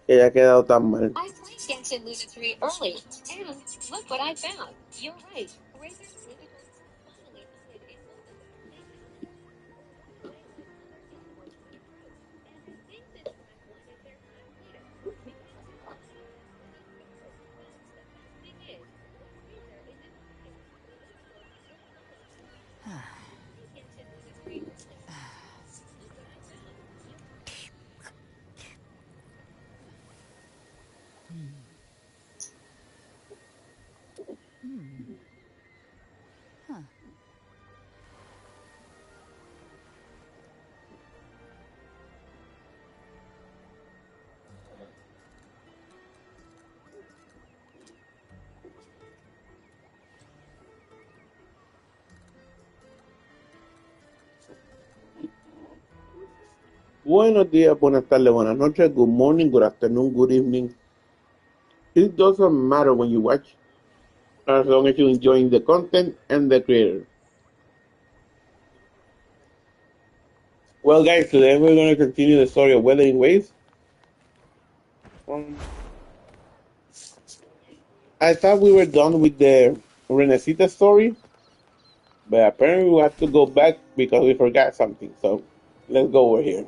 que haya quedado tan mal. I played Genshin Luna 3 early, and look what I found. You're right. Razor's Lunaticons finally hid in Luna. They found it. I went on and worked on the proof, and I think the tribe wanted their cut later. Because you see, the proof. But the best thing is, when Razor is in the fight, Lunaticons will follow him. I played Genshin Luna 3 early, and look what I found. You're right. Huh. Buenos días, buenas tardes, buenas noches, good morning, good afternoon, good evening. It doesn't matter when you watch, as long as you're enjoying the content and the creator. Well, guys, today we're going to continue the story of Wuthering Waves. I thought we were done with the Renesita story, but apparently we have to go back because we forgot something. So let's go over here.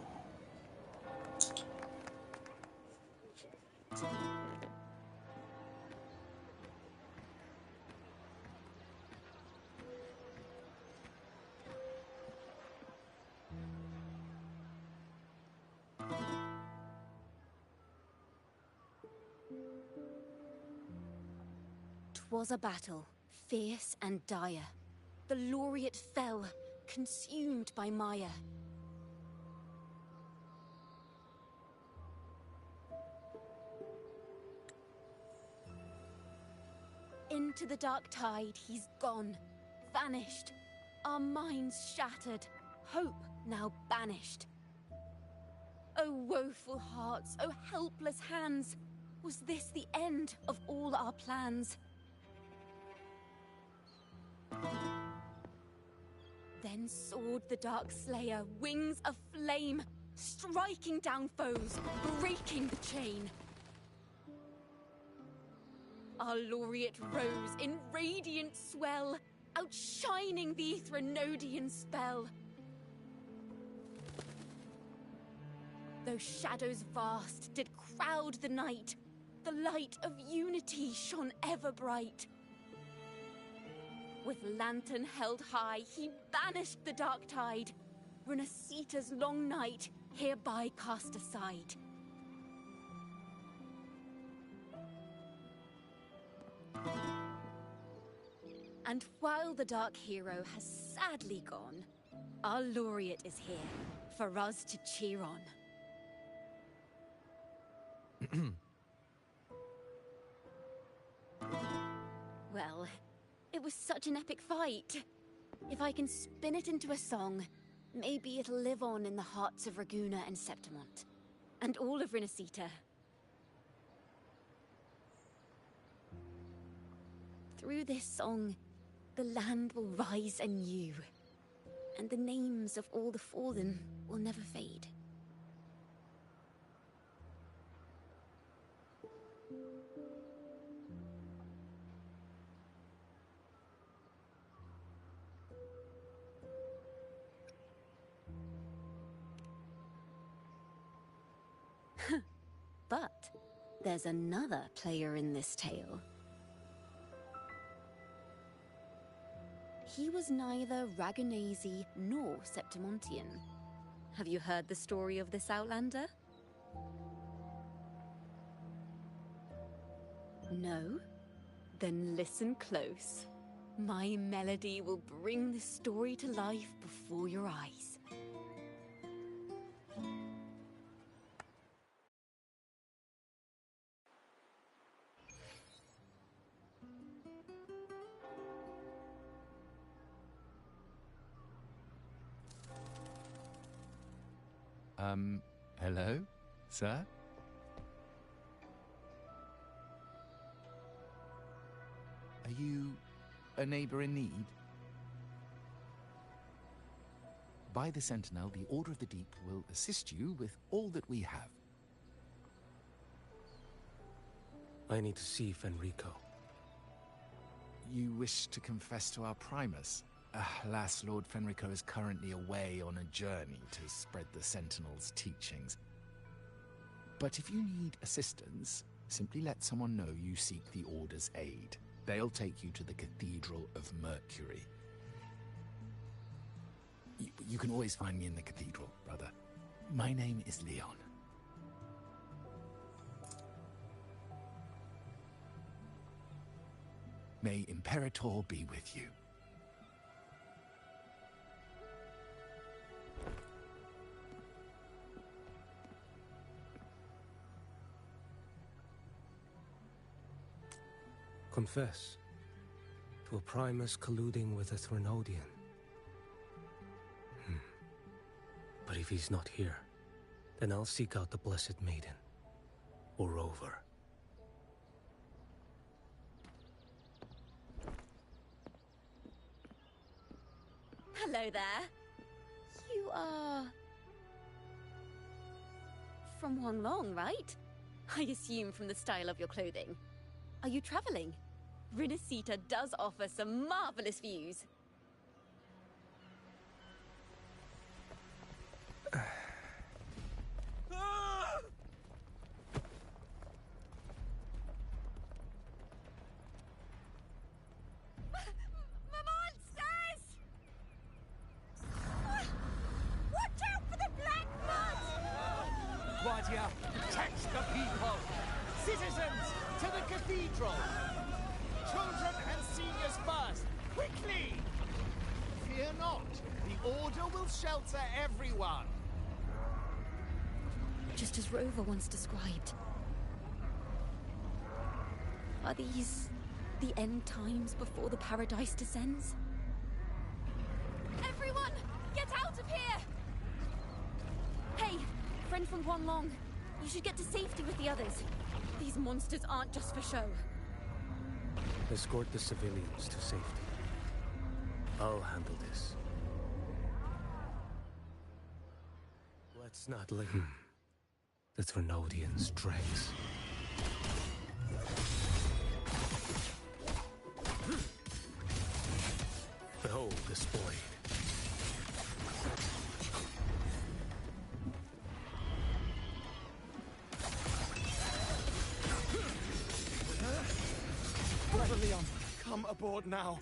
"'Twas a battle, fierce and dire. The laureate fell, consumed by mire. Into the dark tide he's gone, vanished. Our minds shattered, hope now banished. O woeful hearts, O helpless hands! Was this the end of all our plans? Then soared the dark slayer, wings aflame, striking down foes, breaking the chain. Our laureate rose in radiant swell, outshining the Threnodian spell. Though shadows vast did crowd the night, the light of unity shone ever bright. With lantern held high, he banished the dark tide. Renesita's long night hereby cast aside. And while the dark hero has sadly gone, our laureate is here for us to cheer on. Well, it was such an epic fight. If I can spin it into a song, maybe it'll live on in the hearts of Raguna and Septimont. And all of Renesita. Through this song, the land will rise anew. And the names of all the fallen will never fade. But there's another player in this tale. He was neither Raganese nor Septimontian. Have you heard the story of this outlander? No? Then listen close. My melody will bring the story to life before your eyes. Hello, sir? Are you a neighbor in need? By the Sentinel, the Order of the Deep will assist you with all that we have. I need to see Fenrico. You wish to confess to our Primus? Alas, Lord Fenrico is currently away on a journey to spread the Sentinel's teachings. But if you need assistance, simply let someone know you seek the Order's aid. They'll take you to the Cathedral of Mercury. You can always find me in the Cathedral, brother. My name is Leon. May Imperator be with you. Confess to a Primus colluding with a Threnodian. But if he's not here, then I'll seek out the Blessed Maiden, or Rover. Hello there. You are... from Huanglong, right? I assume from the style of your clothing. Are you traveling? Rinasita does offer some marvelous views. Guardia, protect the people! Citizens, to the cathedral! Children and seniors first! Quickly! Fear not, the Order will shelter everyone! Just as Rover once described. Are these the end times before the paradise descends? Everyone, get out of here! Hey, friend from Huanglong, you should get to safety with the others. These monsters aren't just for show. Escort the civilians to safety. I'll handle this. Let's not let the Threnodians' dregs. Behold this blade. Brother Leon, come aboard now.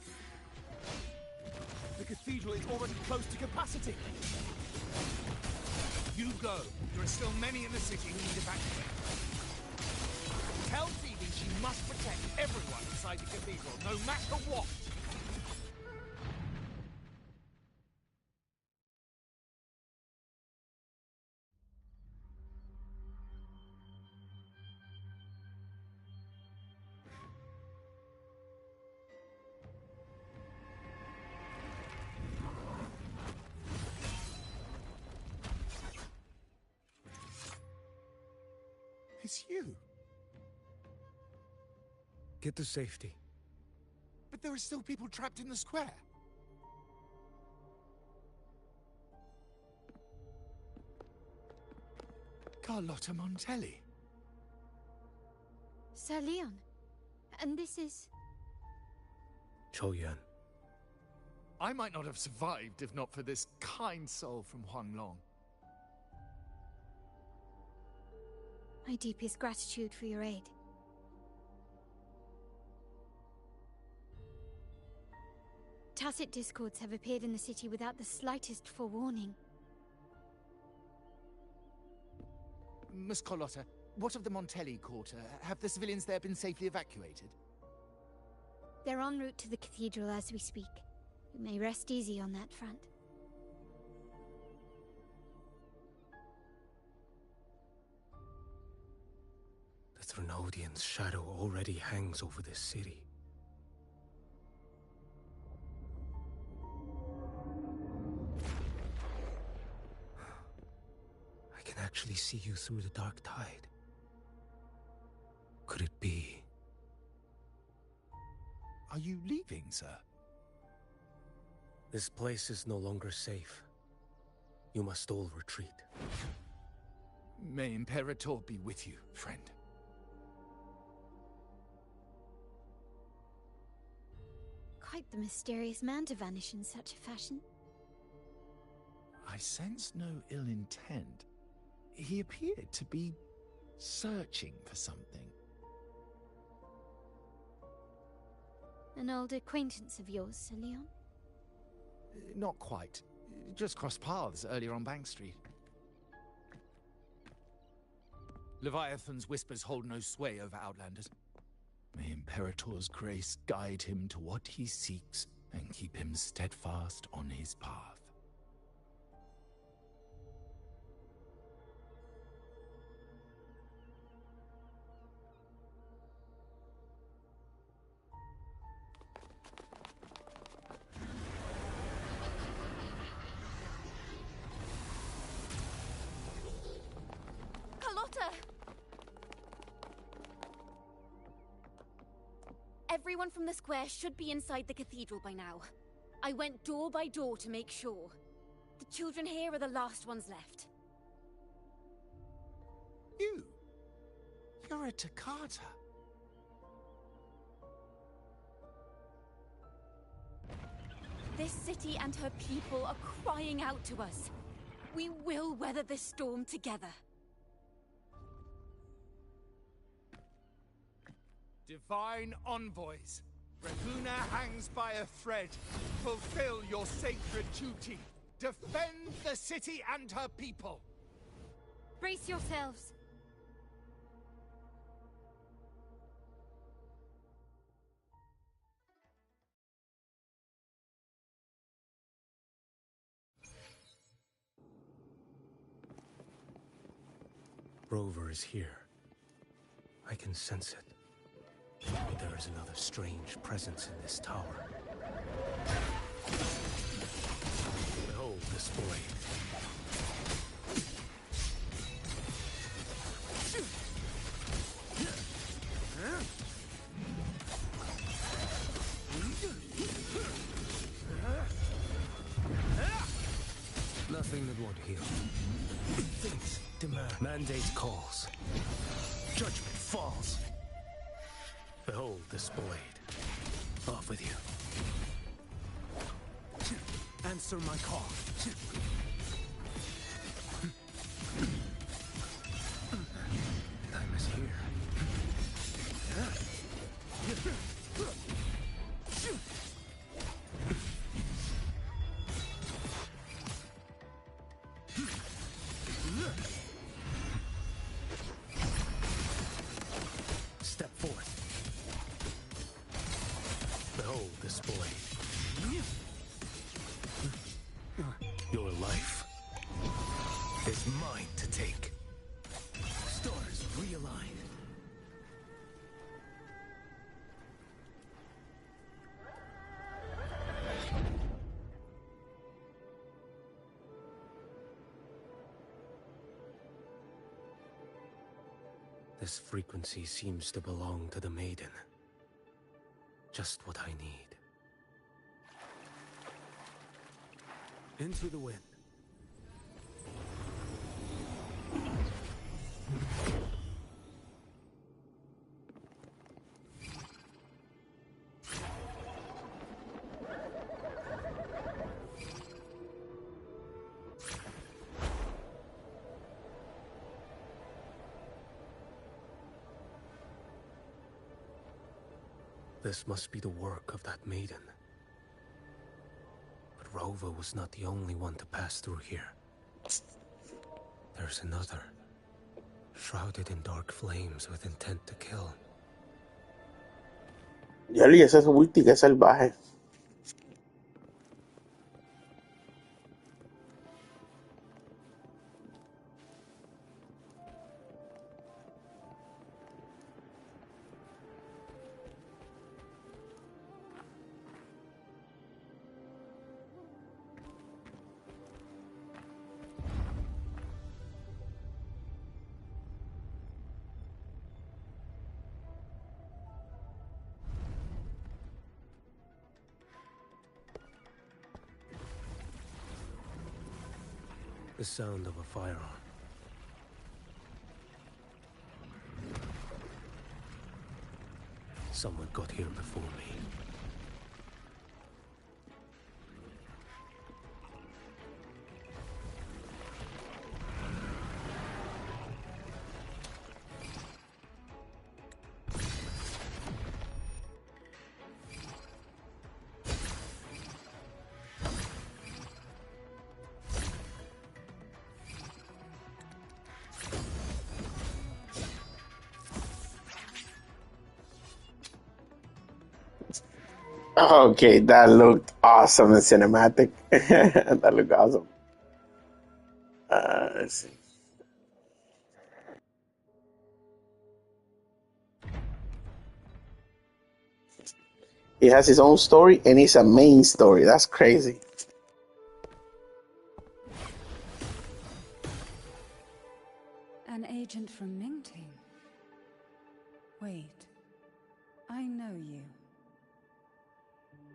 The cathedral is already close to capacity. You go. There are still many in the city who need evacuating. Tell Phoebe she must protect everyone inside the cathedral, no matter what. It's you. Get to safety. But there are still people trapped in the square. Carlotta Montelli. Sir Leon. And this is... Choyan. I might not have survived if not for this kind soul from Huanglong. My deepest gratitude for your aid. Tacit discords have appeared in the city without the slightest forewarning. Miss Carlotta, what of the Montelli quarter? Have the civilians there been safely evacuated? They're en route to the cathedral as we speak. You may rest easy on that front. The Threnodian's shadow already hangs over this city. I can actually see you through the dark tide. Could it be? Are you leaving, sir? This place is no longer safe. You must all retreat. May Imperator be with you, friend. Quite the mysterious man to vanish in such a fashion. I sense no ill intent. He appeared to be searching for something. An old acquaintance of yours, Sir Leon? Not quite. Just crossed paths earlier on Bank Street. Leviathan's whispers hold no sway over Outlanders. May Imperator's grace guide him to what he seeks and keep him steadfast on his path. Everyone from the square should be inside the cathedral by now. I went door by door to make sure. The children here are the last ones left. You're a Toccata. This city and her people are crying out to us. We will weather this storm together. Divine envoys, Ravuna hangs by a thread. Fulfill your sacred duty. Defend the city and her people. Brace yourselves. Rover is here. I can sense it. But there is another strange presence in this tower. Behold this blade. Nothing that won't heal. Things demand. Mandate calls. Judgment falls. Behold this blade. Off with you. Answer my call. Time is here. Step forth. Behold this blade. Your life is mine to take. Stars realign. This frequency seems to belong to the maiden. Just what I need. Into the wind. This must be the work of that maiden. But Rova was not the only one to pass through here. There's another, shrouded in dark flames with intent to kill. Ya le esa ulti que es salvaje. The sound of a firearm. Someone got here before me. Okay, that looked awesome in cinematic. That looked awesome. Let's see. It has its own story and it's a main story. That's crazy. An agent from Mingting? Wait, I know you.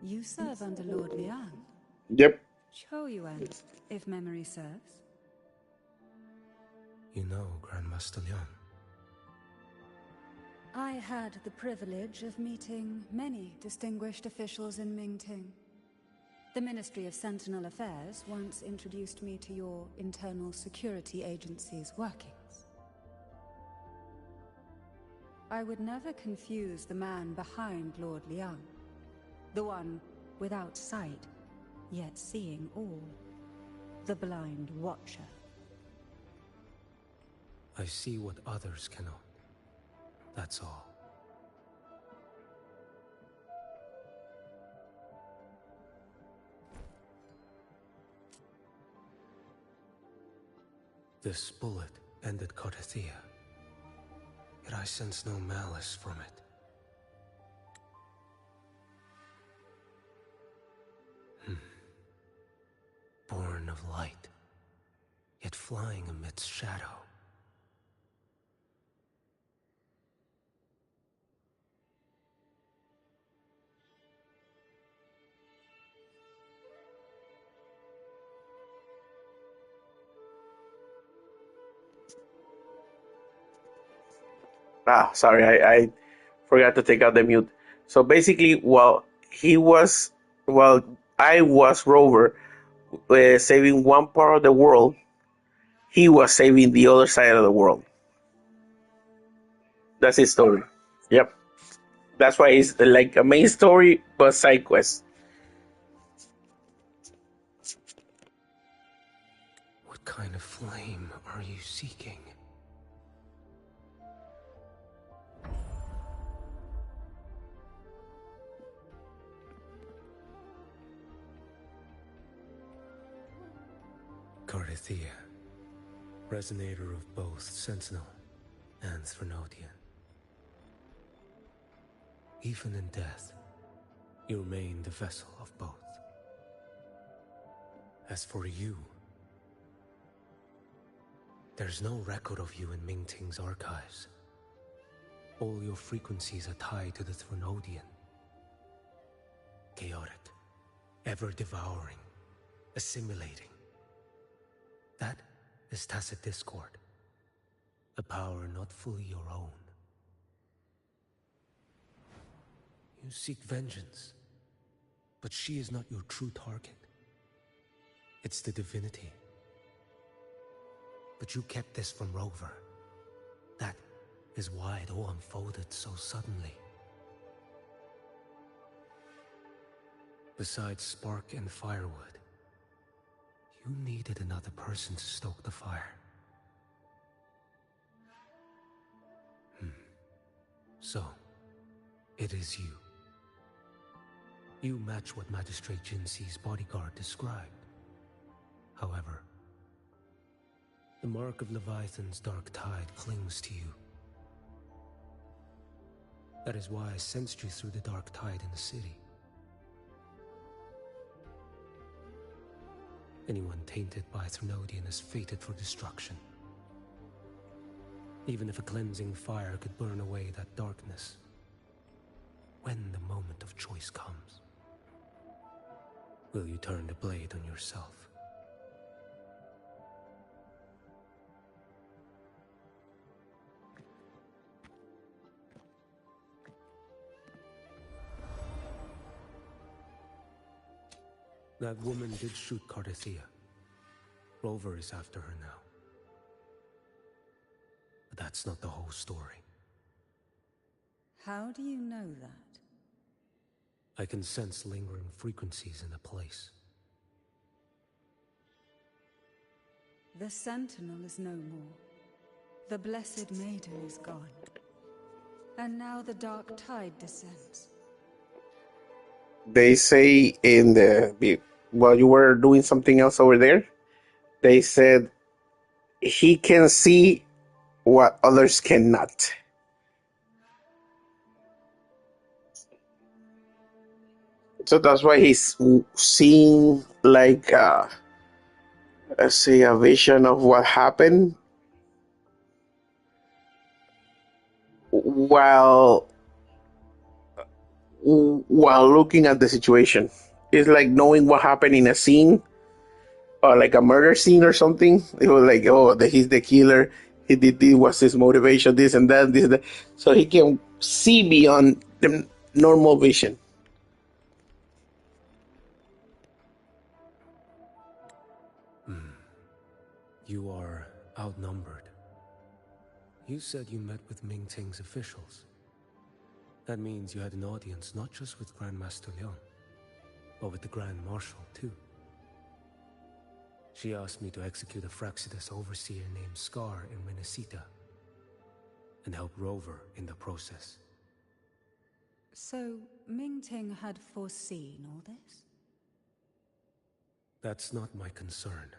You serve under Lord Liang? Yep. Choyuan, if memory serves. You know Grandmaster Liang. I had the privilege of meeting many distinguished officials in Mingting. The Ministry of Sentinel Affairs once introduced me to your internal security agency's workings. I would never confuse the man behind Lord Liang, the one without sight, yet seeing all, the blind watcher. I see what others cannot. That's all. This bullet ended Cardathia, yet I sense no malice from it. Born of light, yet flying amidst shadow. Sorry, I forgot to take out the mute. So basically, while I was Rover saving one part of the world, he was saving the other side of the world. That's his story. Yep. That's why it's like a main story but side quest. What kind of flame are you seeking? Cardathia, resonator of both Sentinel and Threnodian. Even in death, you remain the vessel of both. As for you, there's no record of you in Mingting's archives. All your frequencies are tied to the Threnodian. Chaotic, ever-devouring, assimilating. That is tacit discord, a power not fully your own. You seek vengeance, but she is not your true target. It's the divinity. But you kept this from Rover. That is why it all unfolded so suddenly. Besides spark and firewood, you needed another person to stoke the fire. So, it is you. You match what Magistrate Jinxi's bodyguard described. However, the mark of Leviathan's dark tide clings to you. That is why I sensed you through the dark tide in the city. Anyone tainted by Threnodian is fated for destruction. Even if a cleansing fire could burn away that darkness, when the moment of choice comes, will you turn the blade on yourself? That woman did shoot Cardathia. Rover is after her now. But that's not the whole story. How do you know that? I can sense lingering frequencies in the place. The Sentinel is no more. The Blessed Maiden is gone. And now the dark tide descends. they say in the while you were doing something else over there, they said he can see what others cannot. So that's why he's seeing like let's say a vision of what happened while looking at the situation. It's like knowing what happened in a scene or like a murder scene or something. It was like, oh, he's the killer. He did this. What's his motivation? This and that. This and that. So he can see beyond the normal vision. You are outnumbered. You said you met with Ming Ting's officials. That means you had an audience not just with Grandmaster Liang, but with the Grand Marshal too. She asked me to execute a Fraxidus overseer named Scar in Minnesota and help Rover in the process. So, Ming Ting had foreseen all this? That's not my concern.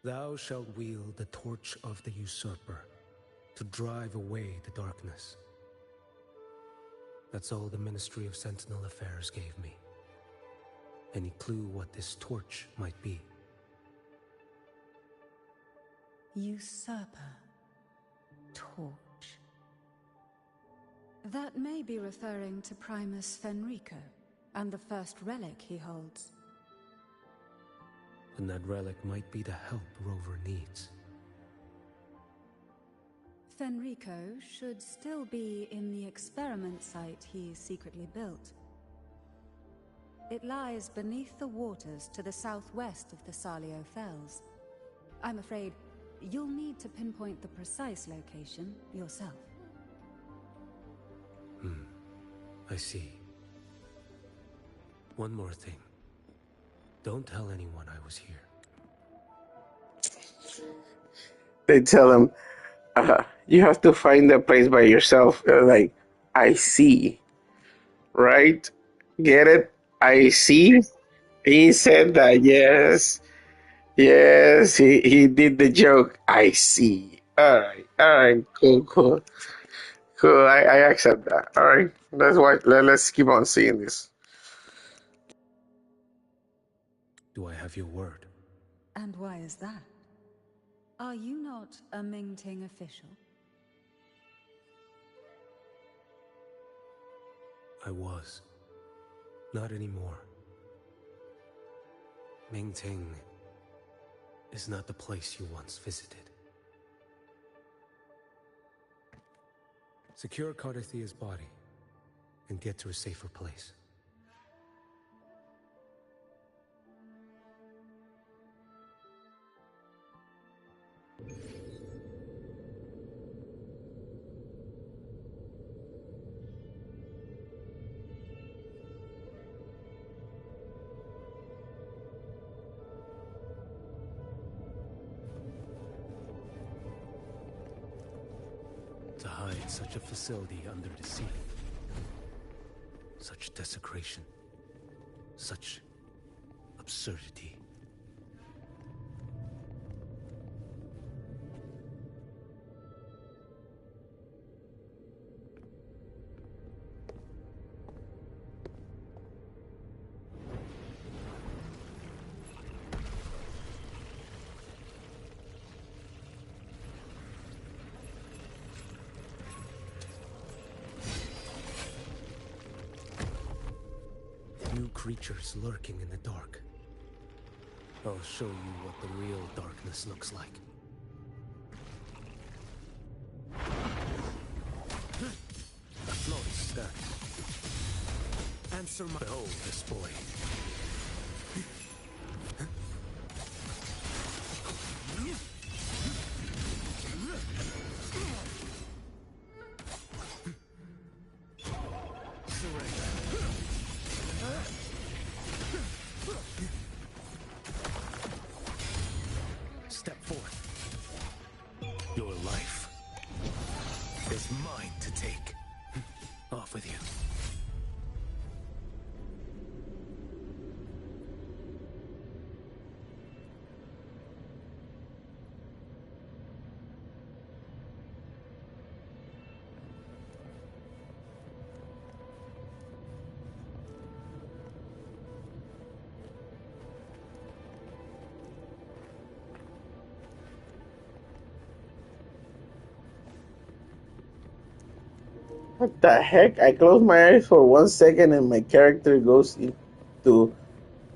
Thou shalt wield the torch of the usurper to drive away the darkness. That's all the Ministry of Sentinel Affairs gave me. Any clue what this torch might be? Usurper. Torch. That may be referring to Primus Fenrico and the first relic he holds. And that relic might be the help Rover needs. Fenrico should still be in the experiment site he secretly built. It lies beneath the waters to the southwest of the Salio Fells. I'm afraid you'll need to pinpoint the precise location yourself. I see. One more thing. Don't tell anyone I was here. They tell him, you have to find the place by yourself. Like, I see. Right? Get it? I see. He said that, yes. Yes, he did the joke. I see. All right, cool. I accept that. All right, that's why. Let's keep on seeing this. Do I have your word? And why is that? Are you not a Ming Ting official? I was. Not anymore. Ming Ting is not the place you once visited. Secure Cardathia's body and get to a safer place. To hide such a facility under the sea. Such desecration. Such absurdity. New creatures lurking in the dark. I'll show you what the real darkness looks like. Flores, that. Answer my... Behold this boy. Step forth. Your life is mine to take. Off with you. What the heck? I close my eyes for 1 second and my character goes into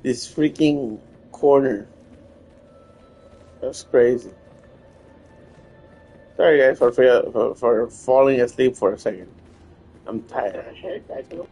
this freaking corner. That's crazy. Sorry guys for falling asleep for a second. I'm tired. Heck, I know.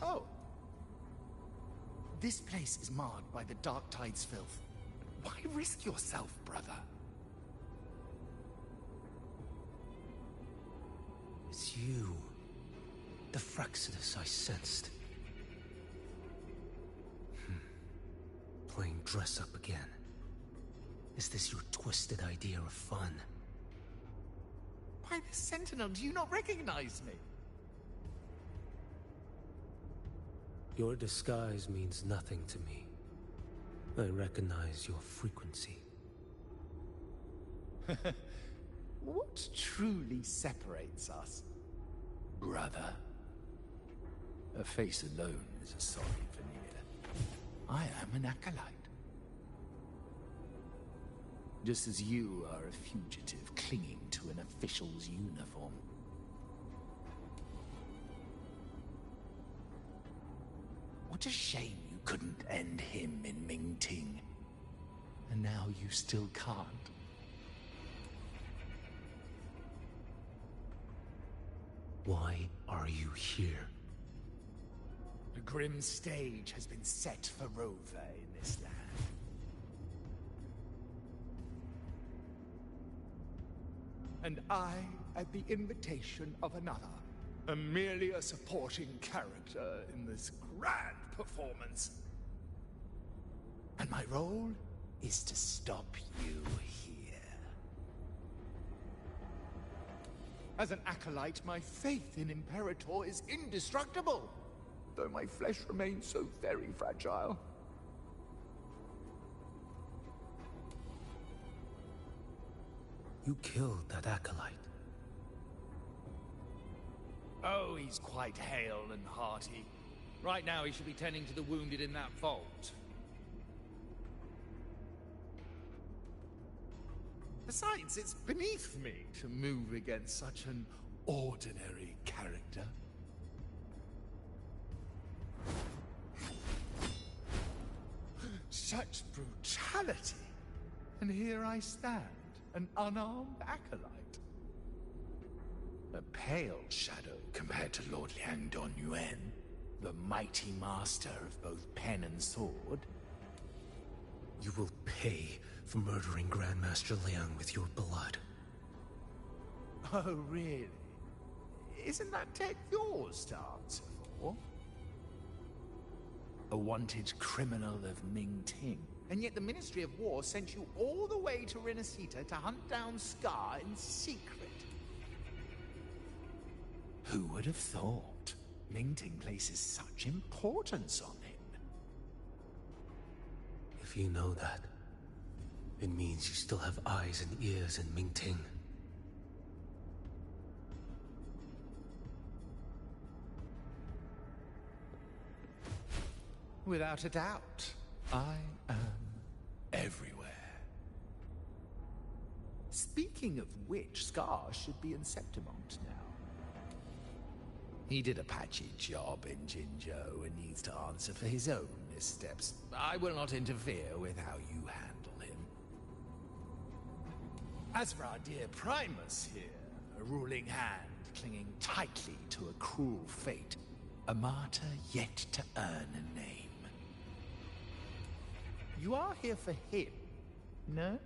Oh. This place is marred by the Dark Tide's filth. Why risk yourself, brother? It's you. The Fraxidus I sensed. Playing dress up again. Is this your twisted idea of fun? Why, the Sentinel, do you not recognize me? Your disguise means nothing to me. I recognize your frequency. What truly separates us, brother? Her face alone is a sorry veneer. I am an acolyte. Just as you are a fugitive clinging to an official's uniform. What a shame you couldn't end him in Mingting. And now you still can't. Why are you here? A grim stage has been set for Rover in this land. And I, at the invitation of another, am merely a supporting character in this grand performance. And my role is to stop you here. As an acolyte, my faith in Imperator is indestructible, though my flesh remains so very fragile. You killed that acolyte. Oh, he's quite hale and hearty. Right now he should be tending to the wounded in that vault. Besides, it's beneath me to move against such an ordinary character. Such brutality! And here I stand, an unarmed acolyte. A pale shadow compared to Lord Liang Don Yuan, the mighty master of both pen and sword. You will pay for murdering Grandmaster Liang with your blood. Oh, really? Isn't that tech yours to answer for? A wanted criminal of Mingting. And yet the Ministry of War sent you all the way to Renacita to hunt down Scar in secret. Who would have thought? Mingting places such importance on him. If you know that, it means you still have eyes and ears in Mingting. Without a doubt, I am everywhere. Speaking of which, Scar should be in Septimont now. He did a patchy job in Jinzhou and needs to answer for his own missteps. I will not interfere with how you handle him. As for our dear Primus here, a ruling hand clinging tightly to a cruel fate, a martyr yet to earn a name. You are here for him, no?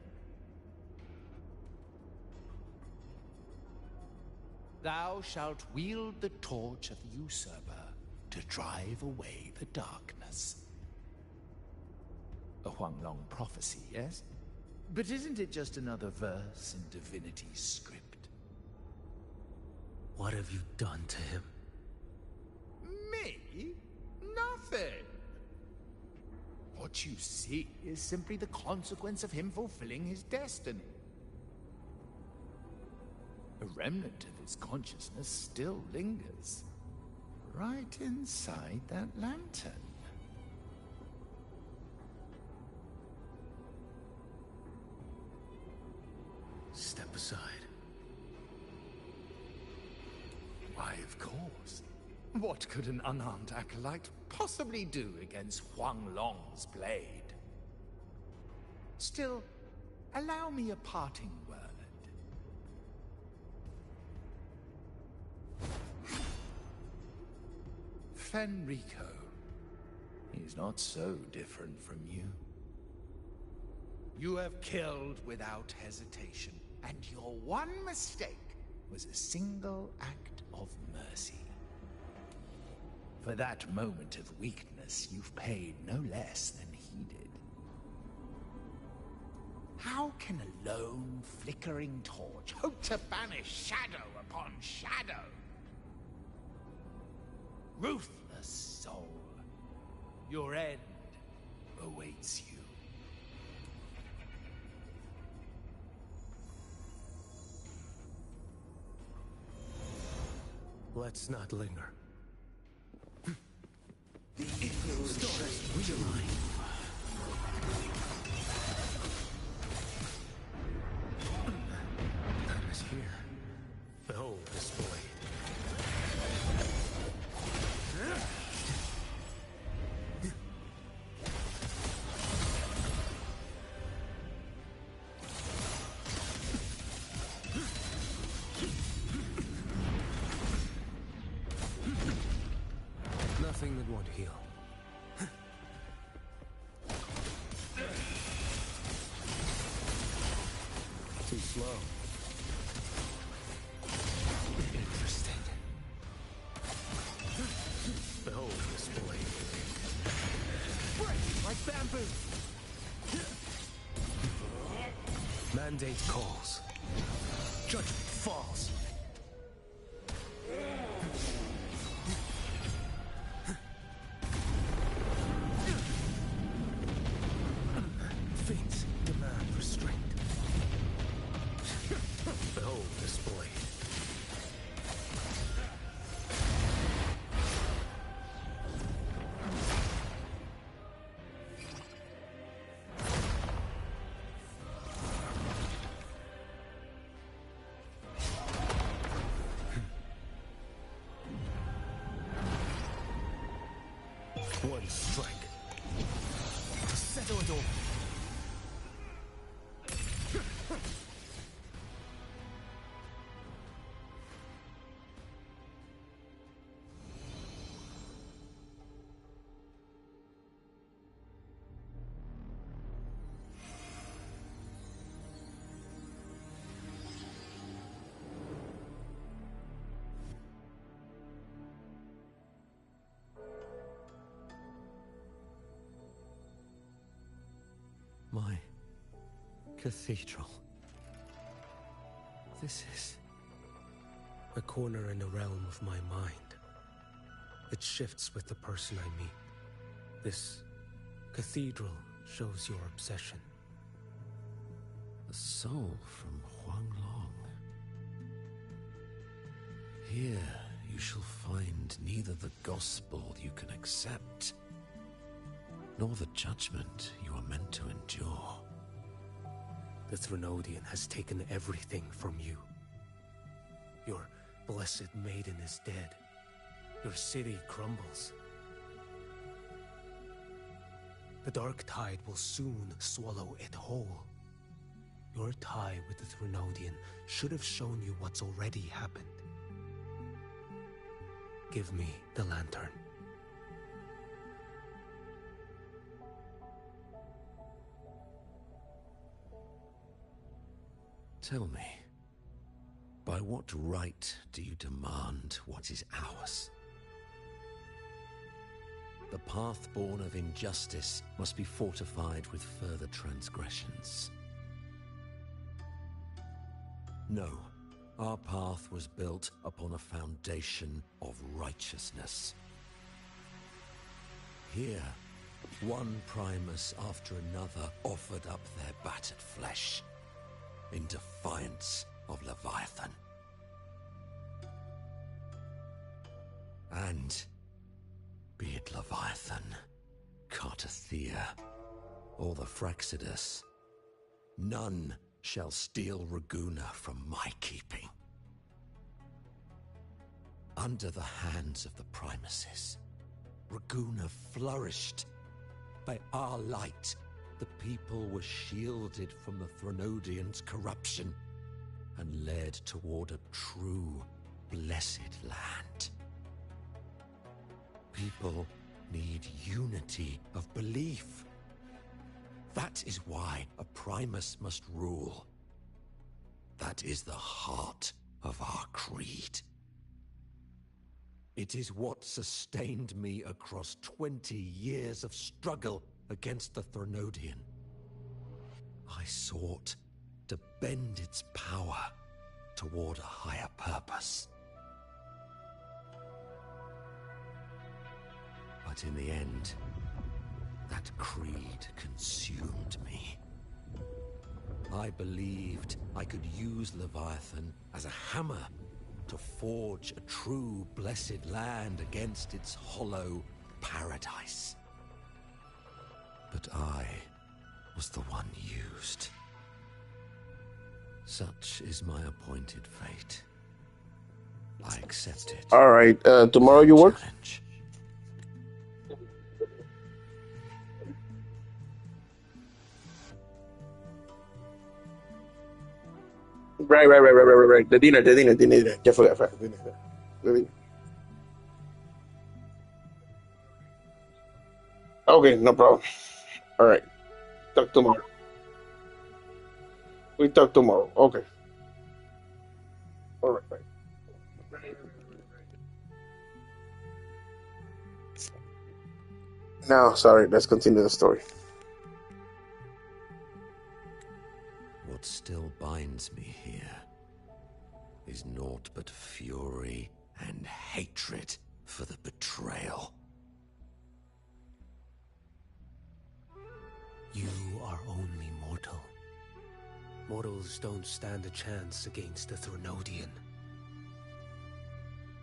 Thou shalt wield the torch of the usurper to drive away the darkness. A Huanglong prophecy, yes? But isn't it just another verse in Divinity's script? What have you done to him? Me? Nothing. What you see is simply the consequence of him fulfilling his destiny. A remnant of his consciousness still lingers, right inside that lantern. Step aside. Why, of course. What could an unarmed acolyte possibly do against Huang Long's blade? Still, allow me a parting word. Fenrico. He's not so different from you. You have killed without hesitation, and your one mistake was a single act of mercy. For that moment of weakness, you've paid no less than he did. How can a lone, flickering torch hope to banish shadow upon shadow? Ruthless soul, your end awaits you. Let's not linger. The influence Would you mind? Time is here. Behold this blade. Nothing that won't heal. Too slow. Interesting. Behold this blade. break like bamboo. Mandate calls. Judgment falls. Fates demand restraint. Behold this blade. One strike. Settle it all. My cathedral. This is a corner in the realm of my mind. It shifts with the person I meet. This cathedral shows your obsession. The soul from Huang Long. Here you shall find neither the gospel you can accept, nor the judgment you are meant to endure. The Threnodian has taken everything from you. Your blessed maiden is dead. Your city crumbles. The dark tide will soon swallow it whole. Your tie with the Threnodian should have shown you what's already happened. Give me the lantern. Tell me, by what right do you demand what is ours? The path born of injustice must be fortified with further transgressions. No, Our path was built upon a foundation of righteousness. Here, one Primus after another offered up their battered flesh in defiance of Leviathan. And be it Leviathan, Cartathea, or the Fraxidus, none shall steal Raguna from my keeping. Under the hands of the Primuses, Raguna flourished. By our light, the people were shielded from the Threnodians' corruption and led toward a true, blessed land. People need unity of belief. That is why a Primus must rule. That is the heart of our creed. It is what sustained me across 20 years of struggle against the Threnodian. I sought to bend its power toward a higher purpose. But in the end, that creed consumed me. I believed I could use Leviathan as a hammer to forge a true blessed land against its hollow paradise. But I was the one used. Such is my appointed fate. I accept it. All right. Tomorrow you work? Challenge. Right. The dinner. Ya forgot. The dinner. Okay, no problem. All right. Talk tomorrow. We talk tomorrow. Okay. All right. Now, sorry. Let's continue the story. What still binds me here is naught but fury and hatred for the betrayal. You are only mortal. Mortals don't stand a chance against the Threnodian.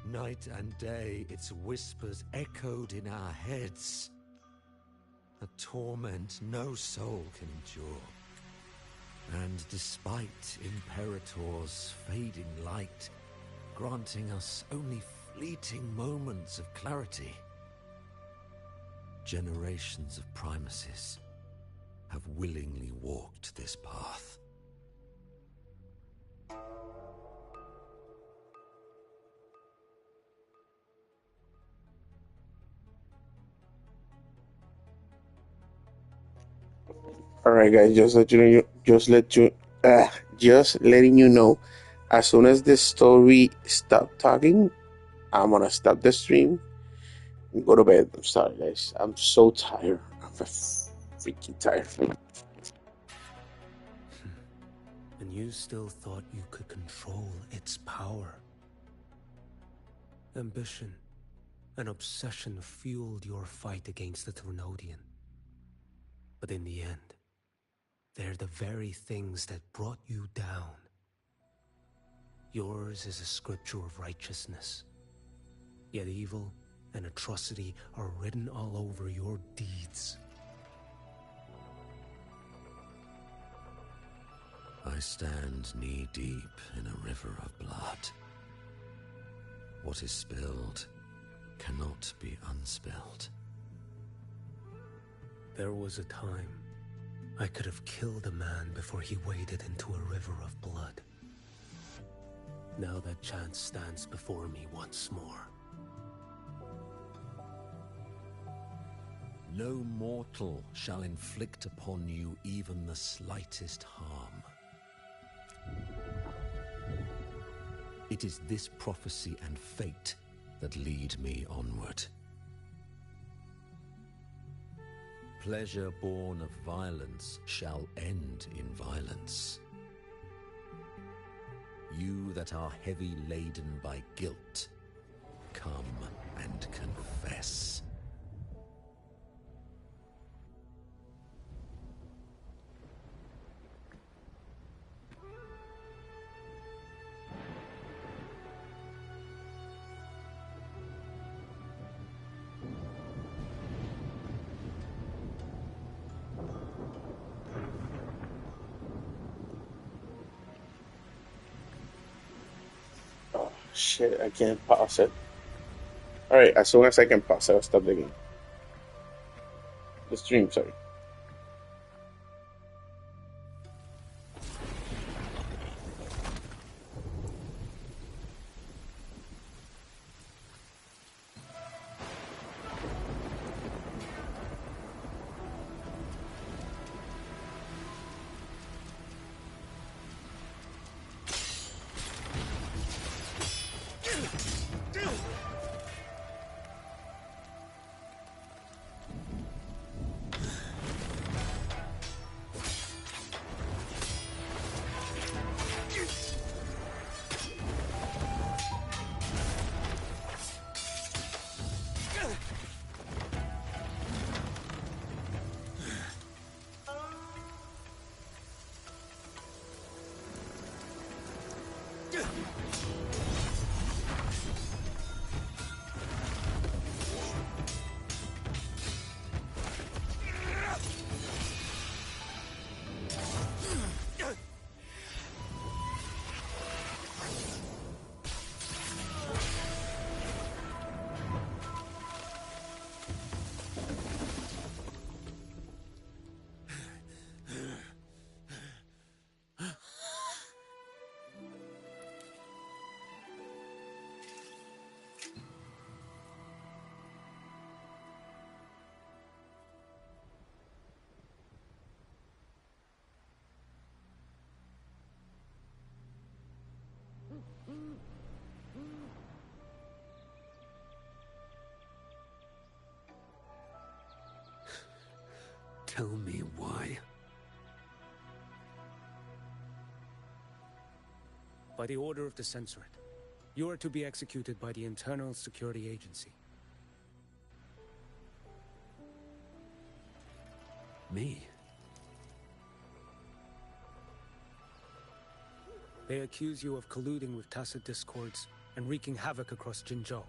Night and day, its whispers echoed in our heads. A torment no soul can endure. And despite Imperator's fading light, granting us only fleeting moments of clarity, generations of Primuses have willingly walked this path. All right, guys. Just letting you know. As soon as this story stop talking, I'm gonna stop the stream and go to bed. I'm sorry, guys. I'm so tired. I'm freaking tired. And you still thought you could control its power. Ambition and obsession fueled your fight against the Threnodian. But in the end, they're the very things that brought you down. Yours is a scripture of righteousness, yet evil and atrocity are written all over your deeds. I stand knee-deep in a river of blood. What is spilled cannot be unspilled. There was a time I could have killed a man before he waded into a river of blood. Now that chance stands before me once more. No mortal shall inflict upon you even the slightest harm. It is this prophecy and fate that lead me onward. Pleasure born of violence shall end in violence. You that are heavy laden by guilt, come and confess. Oh shit! I can't pause it. All right, as soon as I can pause it, I'll stop the game. The stream, sorry. Tell me why. By the order of the Censorate, you are to be executed by the Internal Security Agency. Me? They accuse you of colluding with tacit discords and wreaking havoc across Jinzhou.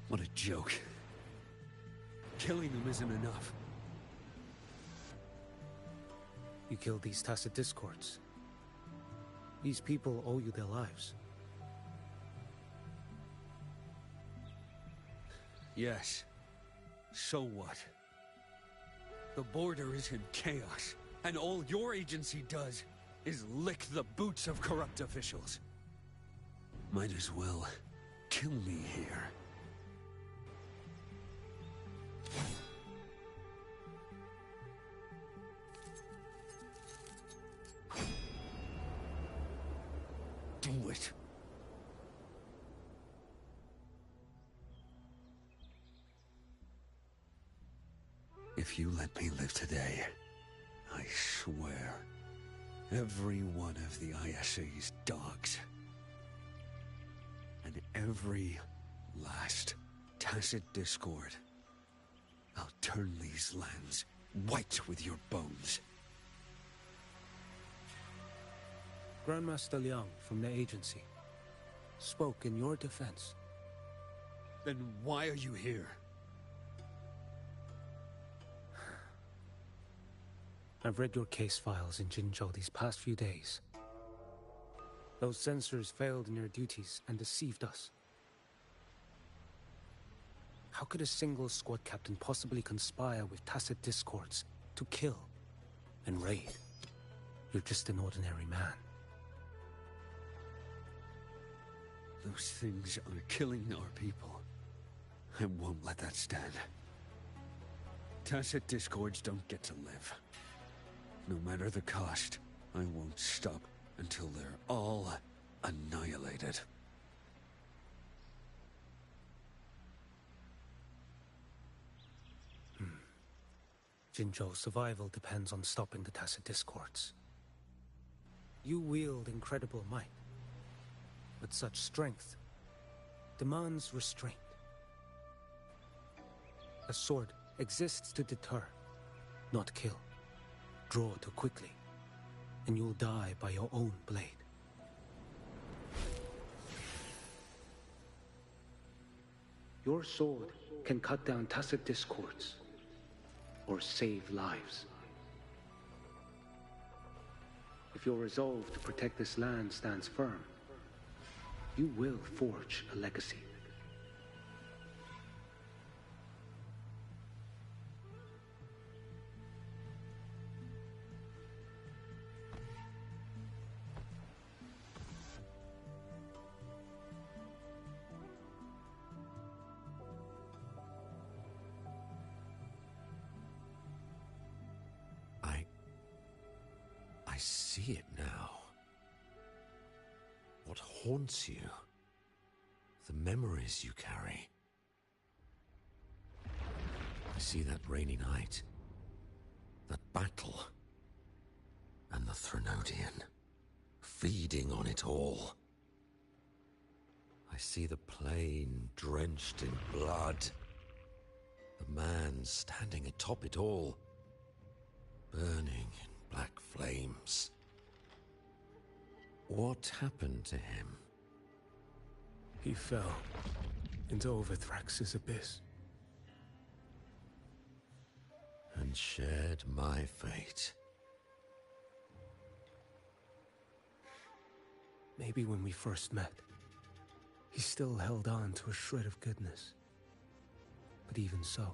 What a joke. Killing them isn't enough. You killed these tacit discords. These people owe you their lives. Yes. So what? The border is in chaos, and all your agency does is lick the boots of corrupt officials. Might as well kill me here. Do it. If you let me live today, I swear, every one of the ISA's dogs, and every last tacit discord, I'll turn these lands white with your bones. Grandmaster Liang from the agency spoke in your defense. Then why are you here? I've read your case files in Jinzhou these past few days. Those censors failed in their duties and deceived us. How could a single squad captain possibly conspire with tacit discords to kill and raid? You're just an ordinary man. Those things are killing our people. I won't let that stand. Tacit discords don't get to live. No matter the cost, I won't stop until they're all annihilated. Jinzhou's survival depends on stopping the Tacit Discords. You wield incredible might, but such strength demands restraint. A sword exists to deter, not kill. Draw too quickly, and you'll die by your own blade. Your sword can cut down Tacit Discords, or save lives. If your resolve to protect this land stands firm, you will forge a legacy. I see it now. What haunts you? The memories you carry. I see that rainy night, that battle, and the Threnodian, feeding on it all. I see the plain drenched in blood, the man standing atop it all, burning in black flames. What happened to him? He fell into Overthrax's abyss. And shared my fate. Maybe when we first met, he still held on to a shred of goodness. But even so,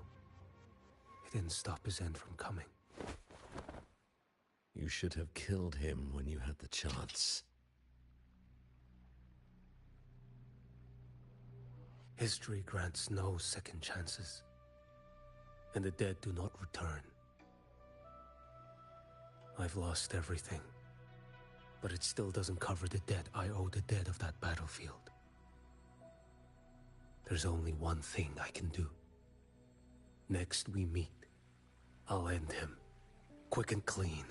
it didn't stop his end from coming. You should have killed him when you had the chance. History grants no second chances, and the dead do not return. I've lost everything, but it still doesn't cover the debt I owe the dead of that battlefield. There's only one thing I can do. Next we meet, I'll end him, quick and clean.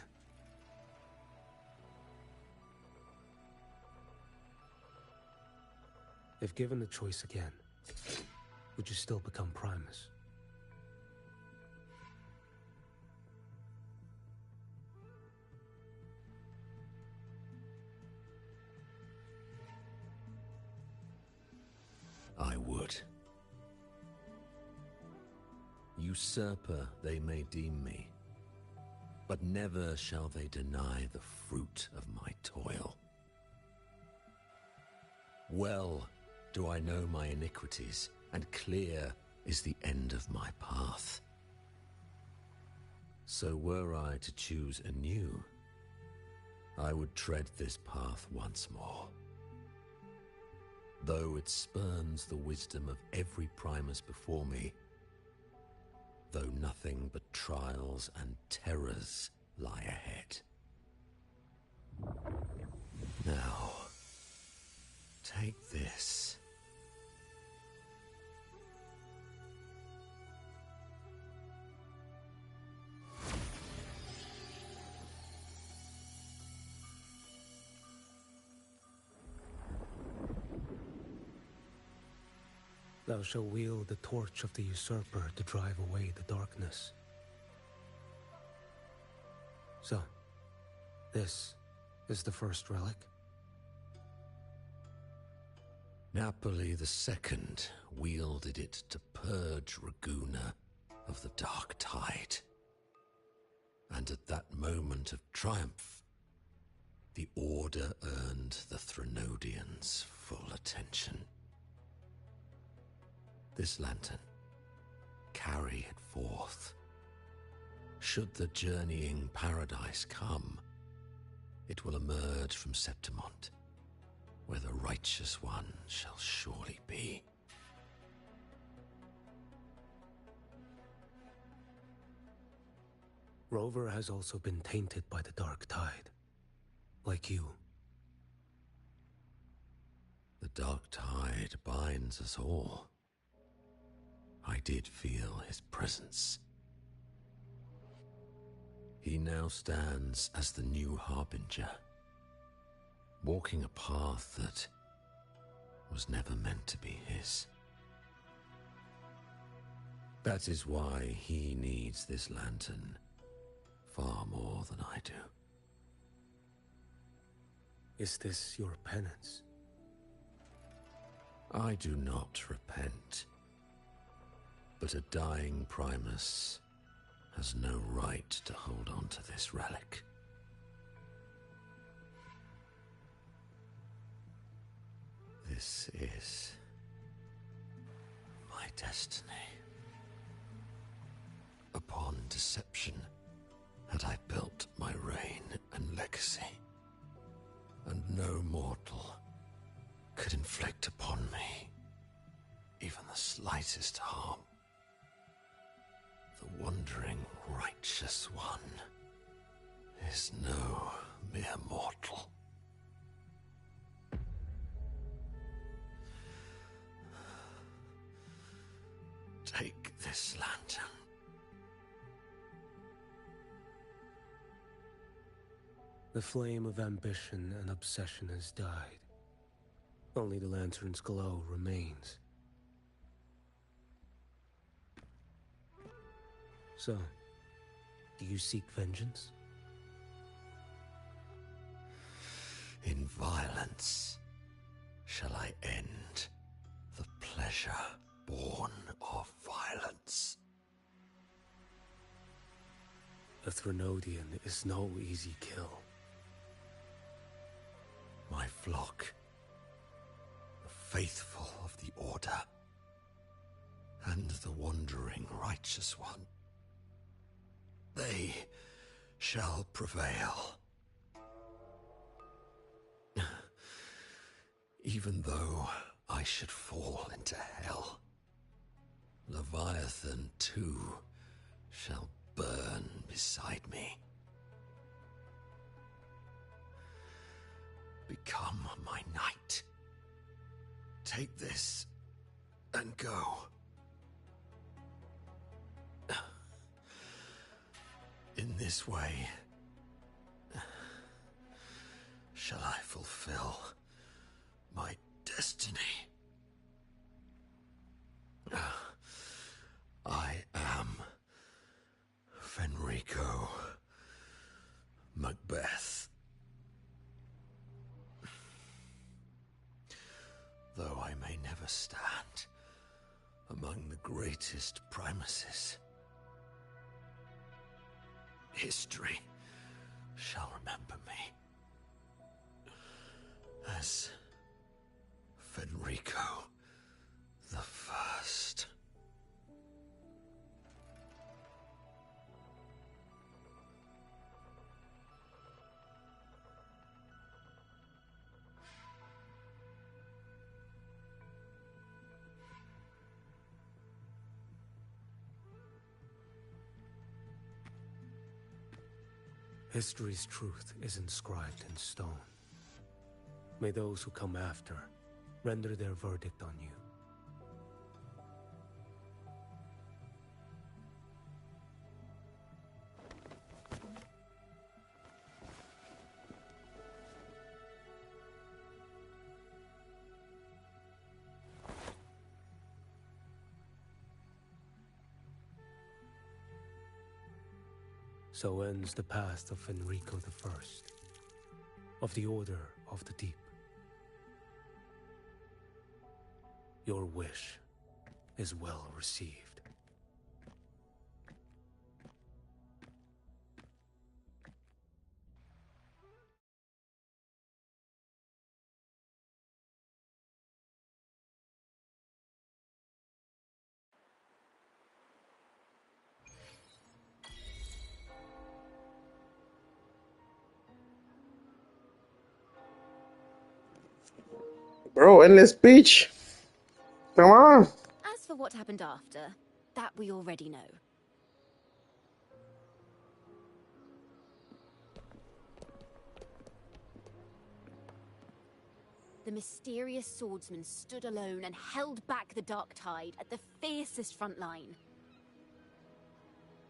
If given the choice again, would you still become Primus? I would. Usurper they may deem me, but never shall they deny the fruit of my toil. Well do I know my iniquities, and clear is the end of my path. So were I to choose anew, I would tread this path once more. Though it spurns the wisdom of every Primus before me, though nothing but trials and terrors lie ahead. Now, take this. Thou shalt wield the torch of the usurper to drive away the darkness. So, this is the first relic? Napoli II wielded it to purge Raguna of the dark tide. And at that moment of triumph, the Order earned the Threnodians full attention. This lantern, carry it forth. Should the journeying paradise come, it will emerge from Septimont, where the righteous one shall surely be. Rover has also been tainted by the dark tide, like you. The dark tide binds us all. I did feel his presence. He now stands as the new Harbinger, walking a path that was never meant to be his. That is why he needs this lantern far more than I do. Is this your penance? I do not repent, but a dying Primus has no right to hold on to this relic. This is my destiny. Upon deception had I built my reign and legacy, and no mortal could inflict upon me even the slightest harm. The wandering righteous one is no mere mortal. Take this lantern. The flame of ambition and obsession has died. Only the lantern's glow remains. So, do you seek vengeance? In violence shall I end the pleasure born of violence. A Threnodian is no easy kill. My flock, the faithful of the Order, and the wandering righteous one, they shall prevail. Even though I should fall into hell, Leviathan too shall burn beside me. Become my knight. Take this and go. In this way, shall I fulfill my destiny. I am Fenrico Macbeth. Though I may never stand among the greatest Primuses, history shall remember me as Fenrico the First. History's truth is inscribed in stone. May those who come after render their verdict on you. So ends the path of Fenrico the First, of the Order of the Deep. Your wish is well received. Bro, endless speech. Come on. As for what happened after, that we already know. The mysterious swordsman stood alone and held back the dark tide at the fiercest front line.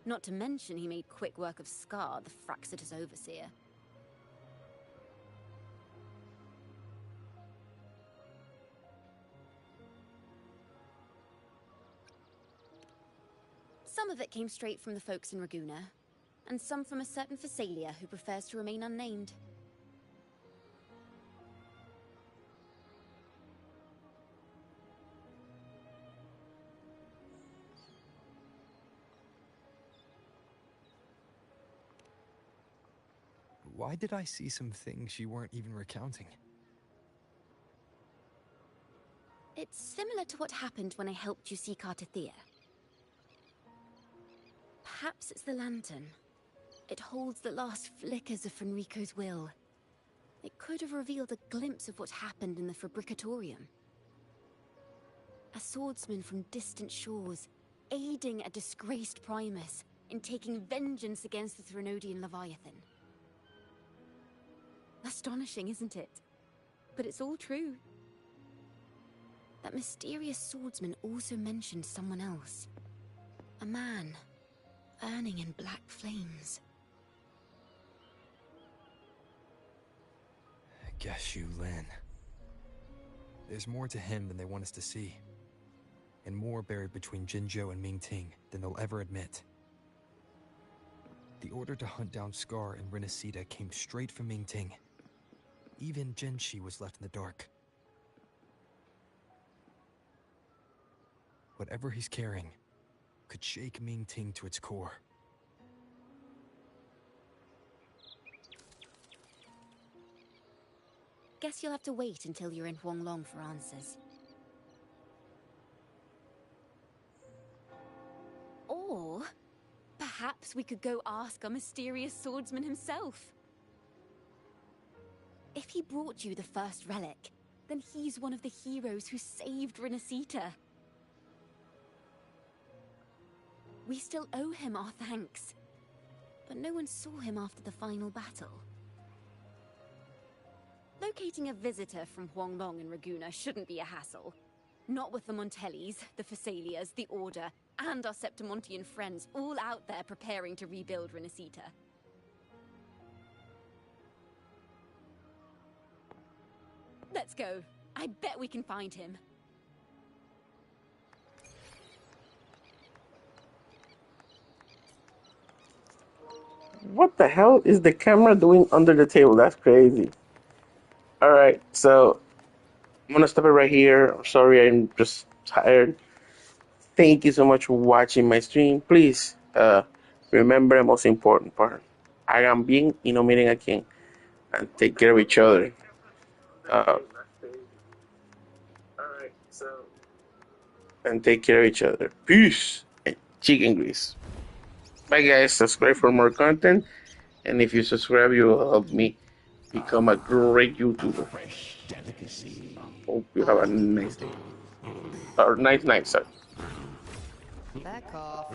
Not to mention he made quick work of Scar, the Fraxitous overseer. Some of it came straight from the folks in Raguna, and some from a certain Phasalia who prefers to remain unnamed. Why did I see some things you weren't even recounting? It's similar to what happened when I helped you seek Artathea. Perhaps it's the lantern. It holds the last flickers of Fenrico's will. It could have revealed a glimpse of what happened in the Fabricatorium. A swordsman from distant shores, aiding a disgraced Primus in taking vengeance against the Threnodian Leviathan. Astonishing, isn't it? But it's all true. That mysterious swordsman also mentioned someone else. A man, burning in black flames. Guess you, Lin. There's more to him than they want us to see. And more buried between Jinzhou and Mingting than they'll ever admit. The order to hunt down Scar and Renacita came straight from Mingting. Even Jinshi was left in the dark. Whatever he's carrying could shake Mingting to its core. Guess you'll have to wait until you're in Huanglong for answers. Or perhaps we could go ask our mysterious swordsman himself. If he brought you the first relic, then he's one of the heroes who saved Renacita. We still owe him our thanks, but no one saw him after the final battle. Locating a visitor from Huanglong and Raguna shouldn't be a hassle. Not with the Montellis, the Phasalias, the Order, and our Septimontian friends all out there preparing to rebuild Renacita. Let's go. I bet we can find him. What the hell is the camera doing under the table? That's crazy. Alright, so I'm gonna stop it right here. I'm sorry, I'm just tired. Thank you so much for watching my stream. Please, remember the most important part. Hagan bien y no miren a quién. And take care of each other. And take care of each other. Peace and chicken grease. Bye guys, subscribe for more content. And if you subscribe, you will help me become a great YouTuber. Hope you have a nice day. Or nice night, sir. Back off.